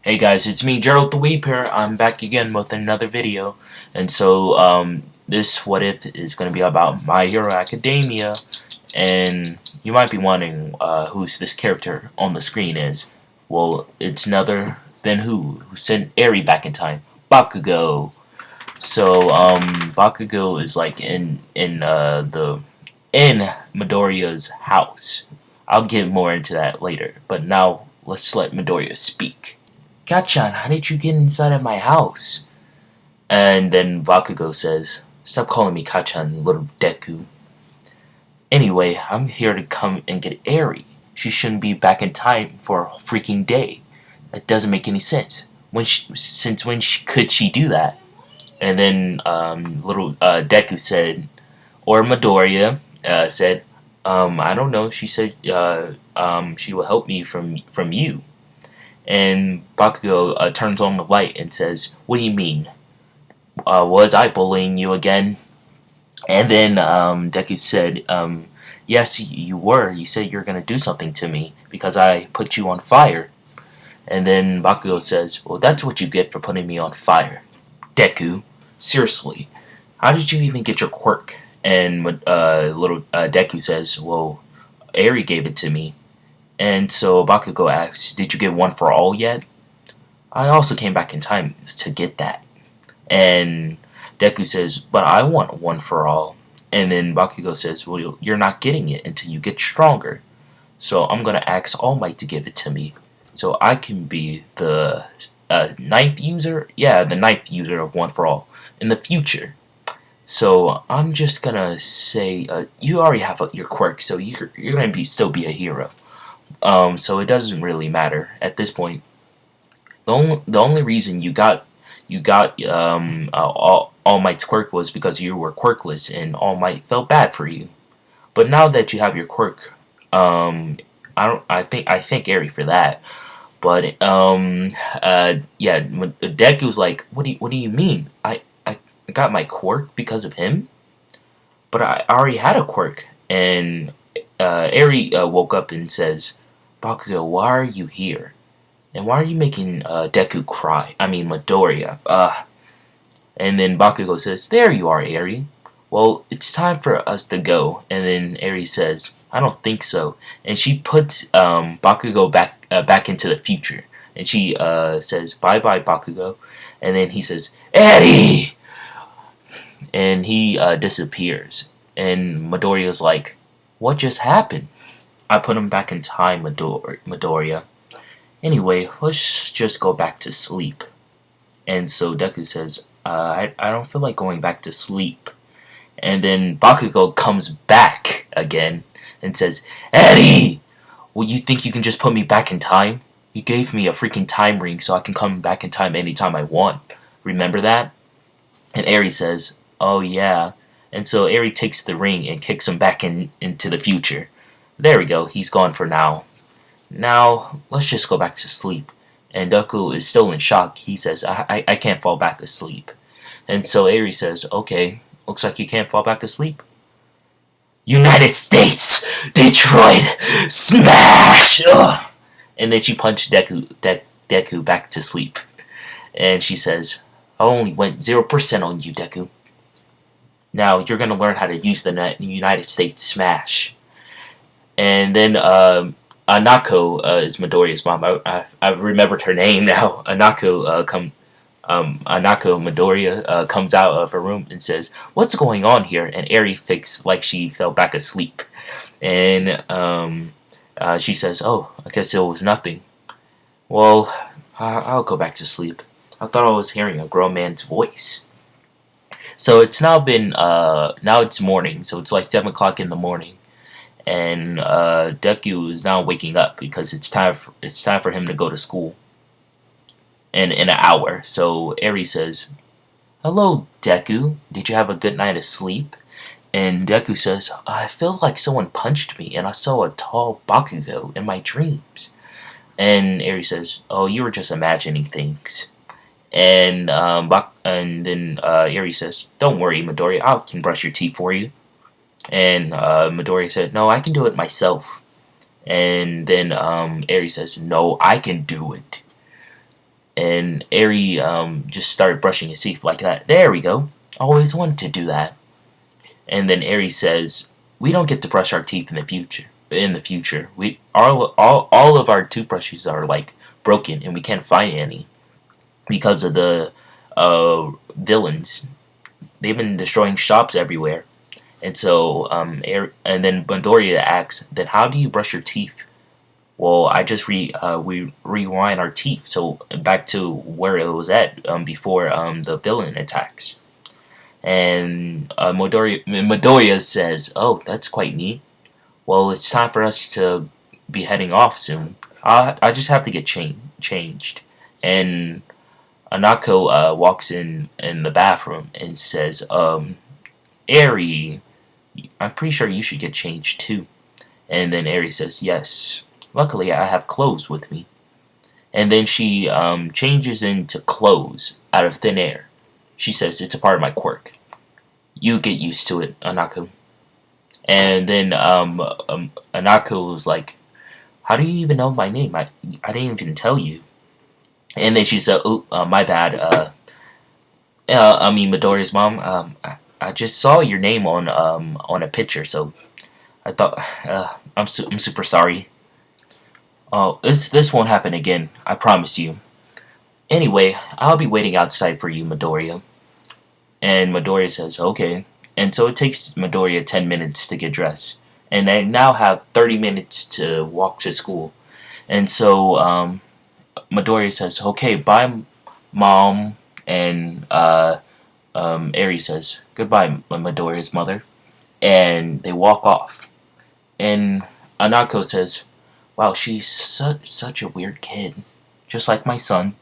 Hey guys, it's me, Gerald the Weep here. I'm back again with another video. And so, this What If is going to be about My Hero Academia. And you might be wondering who's this character on the screen is. Well, it's none than who sent Eri back in time. Bakugo. So, Bakugo is like in Midoriya's house. I'll get more into that later. But now, let's let Midoriya speak. Gachan, how did you get inside of my house? And then Bakugo says, stop calling me Kachan, little deku. Anyway, I'm here to come and get Eri. She shouldn't be back in time for a freaking day. That doesn't make any sense. Since when could she do that? And then little Deku said, or Midoriya said, I don't know. She said she will help me from you. And Bakugo turns on the light and says, what do you mean? Was I bullying you again? And then Deku said, yes, you were. You said you were going to do something to me because I put you on fire. And then Bakugo says, well, that's what you get for putting me on fire. Deku, seriously, how did you even get your quirk? And little Deku says, well, Eri gave it to me. And so Bakugo asks, did you get one for all yet? I also came back in time to get that. And Deku says, but I want one for all. And then Bakugo says, well, you're not getting it until you get stronger. So I'm going to ask All Might to give it to me. So I can be the ninth user? Yeah, the ninth user of one for all in the future. So I'm just going to say, you already have your quirk, so you're going to still be a hero. So it doesn't really matter at this point. The only reason you got All Might's quirk was because you were quirkless, and All Might felt bad for you. But now that you have your quirk, I thank Eri for that. But yeah, Deku's like, what do you mean? I got my quirk because of him, but I already had a quirk. And Eri woke up and says, Bakugo, why are you here? And why are you making Deku cry? I mean, Midoriya. And then Bakugo says, there you are, Eri. Well, it's time for us to go. And then Eri says, I don't think so. And she puts Bakugo back into the future. And she says, bye-bye, Bakugo. And then he says, Eri! And he disappears. And Midoriya's like, what just happened? I put him back in time, Midoriya. Anyway, let's just go back to sleep. And so Deku says, I don't feel like going back to sleep. And then Bakugo comes back again and says, Eddie! Well, you think you can just put me back in time? You gave me a freaking time ring so I can come back in time anytime I want. Remember that? And Eri says, oh yeah. And so Eri takes the ring and kicks him back into the future. There we go, he's gone for now. Now, let's just go back to sleep. And Deku is still in shock. He says, I can't fall back asleep. And so Eri says, okay, looks like you can't fall back asleep. United States! Detroit! Smash! Ugh. And then she punched Deku back to sleep. And she says, I only went 0% on you, Deku. Now, you're going to learn how to use the United States Smash. And then, Anako is Midoriya's mom. I've remembered her name now. Anako Midoriya comes out of her room and says, "What's going on here?" And Eri thinks like she fell back asleep, and she says, "Oh, I guess it was nothing." Well, I'll go back to sleep. I thought I was hearing a grown man's voice. So it's now it's morning. So it's like 7 o'clock in the morning. And Deku is now waking up because it's time for him to go to school in an hour. So Eri says, hello, Deku. Did you have a good night of sleep? And Deku says, I feel like someone punched me and I saw a tall Bakugo in my dreams. And Eri says, oh, you were just imagining things. And then Eri says, don't worry, Midoriya, I can brush your teeth for you. And Midoriya said, no, I can do it myself. And then Eri says, no, I can do it. And Eri just started brushing his teeth like that. There we go. Always wanted to do that. And then Eri says, "We don't get to brush our teeth in the future. In the future, we all of our toothbrushes are like broken, and we can't find any because of the villains. They've been destroying shops everywhere." And so, and then Midoriya asks, "Then how do you brush your teeth?" Well, I just we rewind our teeth so back to where it was at before the villain attacks. And Midoriya says, "Oh, that's quite neat. Well, it's time for us to be heading off soon. I just have to get changed." And Anako walks in the bathroom and says, "Eri, I'm pretty sure you should get changed too." And then Eri says, "Yes. Luckily, I have clothes with me." And then she changes into clothes out of thin air. She says, "It's a part of my quirk. You get used to it, Anako." And then Anako was like, "How do you even know my name? I didn't even tell you." And then she said, "Oh, my bad. I mean, Midoriya's mom. I just saw your name on a picture, so I thought I'm super sorry. Oh, this won't happen again. I promise you. Anyway, I'll be waiting outside for you, Midoriya." And Midoriya says, "Okay." And so it takes Midoriya 10 minutes to get dressed. And they now have 30 minutes to walk to school. And so Midoriya says, "Okay, bye, Mom." And Eri says, "Goodbye, Midoriya's mother." And they walk off. And Anako says, "Wow, she's such a weird kid. Just like my son.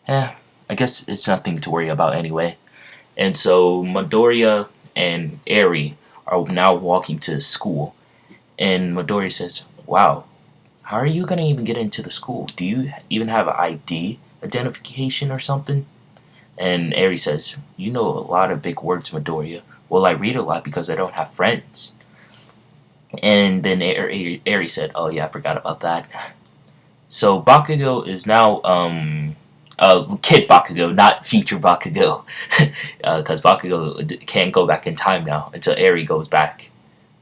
I guess it's nothing to worry about anyway." And so Midoriya and Eri are now walking to school. And Midoriya says, "Wow, how are you going to even get into the school? Do you even have an ID identification or something?" And Eri says, "You know a lot of big words, Midoriya." "Well, I read a lot because I don't have friends." And then Eri said, "Oh yeah, I forgot about that." So Bakugo is now Kid Bakugo, not future Bakugo, because Bakugo can't go back in time now until Eri goes back.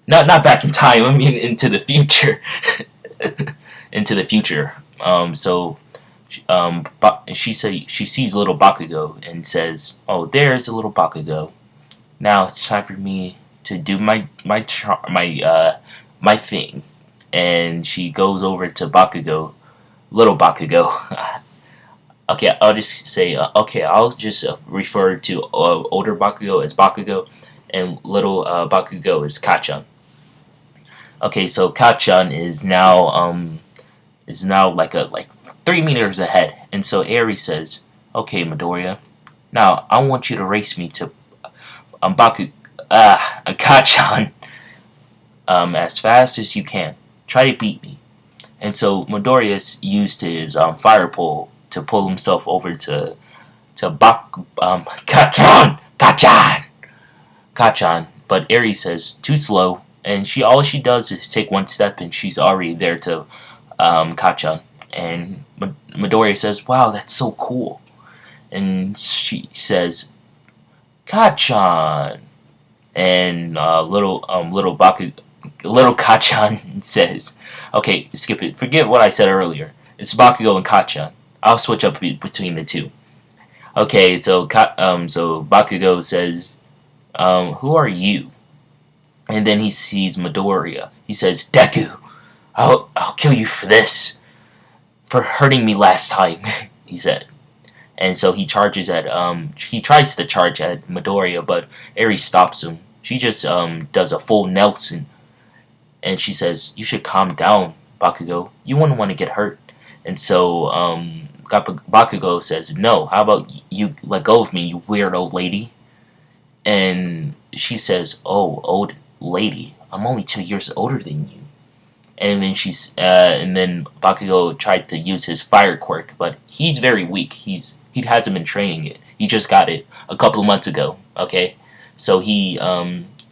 Not back in time. I mean into the future, into the future. She sees little Bakugo and says, "Oh, there's a little Bakugo. Now it's time for me to do my thing." And she goes over to Bakugo, little Bakugo. Okay, I'll just say, I'll just refer to older Bakugo as Bakugo, and little Bakugo is Kachan. Okay, so Kachan is now like 3 meters ahead, and so Eri says, "Okay, Midoriya, now I want you to race me to Kachan as fast as you can. Try to beat me." And so Midoriya used his fire pole to pull himself over to Kachan. But Eri says, "Too slow," and all she does is take one step, and she's already there to Kachan. And Midoriya says, "Wow, that's so cool." And she says, "Kachan." And little Kachan says, "Okay, skip it. Forget what I said earlier. It's Bakugo and Kachan. I'll switch up between the two." Okay, so Bakugo says, "Who are you?" And then he sees Midoriya. He says, "Deku, I'll kill you for this, for hurting me last time," he said. And so he tries to charge at Midoriya, but Eri stops him. She just does a full Nelson, and she says, "You should calm down, Bakugo. You wouldn't want to get hurt." And so Bakugo says, "No, how about you let go of me, you weird old lady?" And she says, "Oh, old lady, I'm only 2 years older than you." And then Bakugo tried to use his fire quirk, but he's very weak. He hasn't been training it. He just got it a couple of months ago. Okay, so he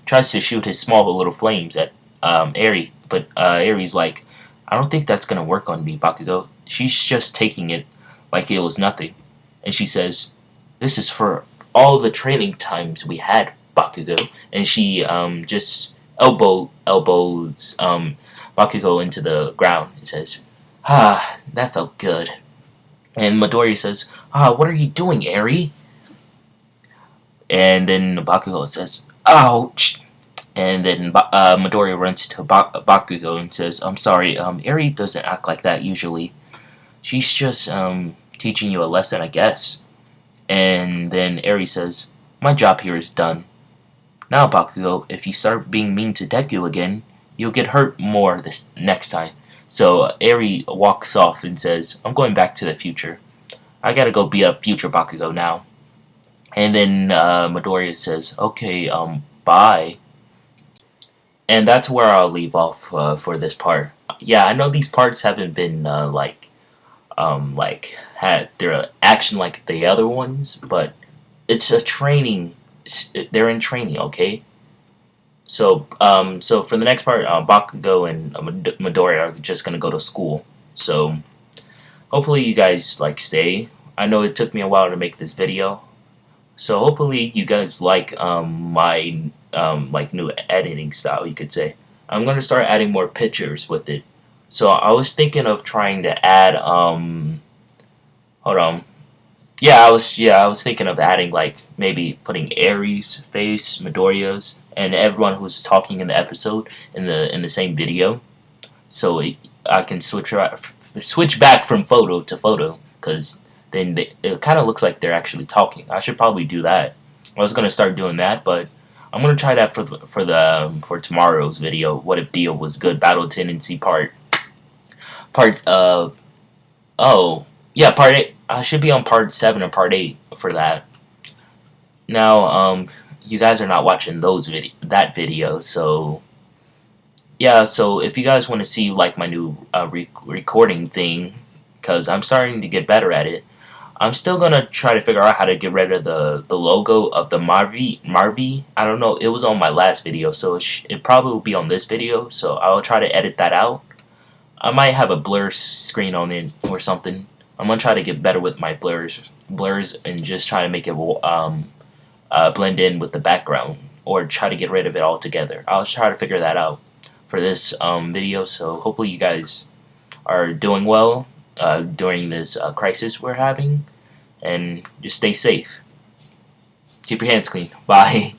tries to shoot his small little flames at Eri, but Eri's like, "I don't think that's gonna work on me, Bakugo. She's just taking it like it was nothing." And she says, "This is for all the training times we had, Bakugo." And she just elbows Bakugo into the ground and says, "Ah, that felt good." And Midori says, "Ah, what are you doing, Eri?" And then Bakugo says, "Ouch!" And then Midori runs to Bakugo and says, "I'm sorry, Eri doesn't act like that usually. She's just teaching you a lesson, I guess." And then Eri says, "My job here is done. Now, Bakugo, if you start being mean to Deku again, you'll get hurt more this next time." So Eri walks off and says, "I'm going back to the future. I gotta go be a future Bakugo now." And then Midoriya says, "Okay, bye." And that's where I'll leave off for this part. Yeah, I know these parts haven't been had their action like the other ones, but it's a training. They're in training, okay. So for the next part, Bakugo and Midori are just gonna go to school. So hopefully you guys like stay. I know it took me a while to make this video, so hopefully you guys like my like new editing style, you could say. I'm gonna start adding more pictures with it. So I was thinking of trying to add hold on. Yeah, I was thinking of adding like maybe putting Aries' face, Midoriya's, and everyone who's talking in the episode in the same video. So I can switch back from photo to photo because then it kind of looks like they're actually talking. I should probably do that. I was gonna start doing that, but I'm gonna try that for tomorrow's video. What if Dio was good? Battle tendency part oh yeah, part 8. I should be on part 7 or part 8 for that. Now you guys are not watching that video, so yeah, so if you guys want to see like my new recording thing, because I'm starting to get better at it, I'm still gonna try to figure out how to get rid of the logo of the Marvi. I don't know. It was on my last video, so it probably will be on this video. So I'll try to edit that out. I might have a blur screen on it or something. I'm gonna try to get better with my blurs, and just try to make it blend in with the background, or try to get rid of it altogether. I'll try to figure that out for this video. So hopefully you guys are doing well during this crisis we're having, and just stay safe. Keep your hands clean. Bye.